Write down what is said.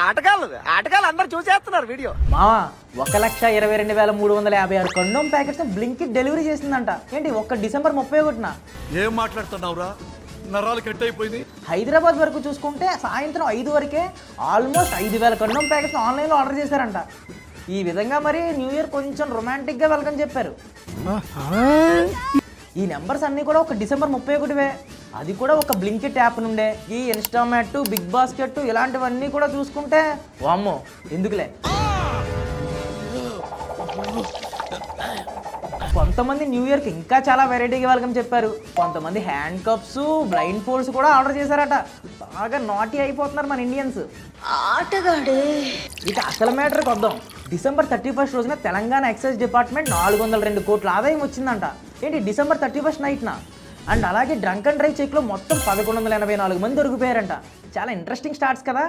ఆటగాళ్ళు అందరు చూసేస్తున్నారు వీడియో. మావా 1,22,356 కండోమ్ ప్యాకెట్స్ బ్లింకిట్ డెలివరీ చేసిందంట. ఏంటి ఒక్క డిసెంబర్ 31న? ఏం మాట్లాడుతున్నావురా, నరాలు కట్ అయిపోయింది. హైదరాబాద్ వరకు చూసుకుంటే సాయంత్రం 5 వరకే ఆల్మోస్ట్ 5,000 కండోమ్ ప్యాకెట్స్ ఆన్లైన్లో ఆర్డర్ చేశారంట. ఈ విధంగా మరి న్యూ ఇయర్ కొంచెం రొమాంటిక్గా వెల్కమ్ చెప్పారు. ఈ నెంబర్స్ అన్నీ కూడా ఒక డిసెంబర్ 31వే. అది కూడా ఒక బ్లింకిట్ యాప్ నుండే. ఈ ఇన్స్టామార్ట్, బిగ్ బాస్కెట్ ఇలాంటివన్నీ కూడా చూసుకుంటే వామ్మో ఎందుకులే. కొంతమంది న్యూ ఇయర్కి ఇంకా చాలా వెరైటీగా వెల్కమ్ చెప్పారు. కొంతమంది హ్యాండ్ కప్స్, బ్లైండ్ ఫోల్డ్స్ కూడా ఆర్డర్ చేశారట. బాగా నాటీ అయిపోతున్నారు మన ఇండియన్స్. ఆటగాడే. ఇక అసలు మ్యాటర్కి వద్దాం. డిసెంబర్ 31 రోజున తెలంగాణ ఎక్సైజ్ డిపార్ట్మెంట్ 402 కోట్ల ఆదాయం వచ్చిందంట. ఏంటి డిసెంబర్ 31 నైట్న? అండ్ అలాగే డ్రంక్ అండ్ డ్రైవ్ చెక్లో మొత్తం 1184 మంది దొరికిపోయారంట. చాలా ఇంట్రెస్టింగ్ స్టార్ట్స్ కదా.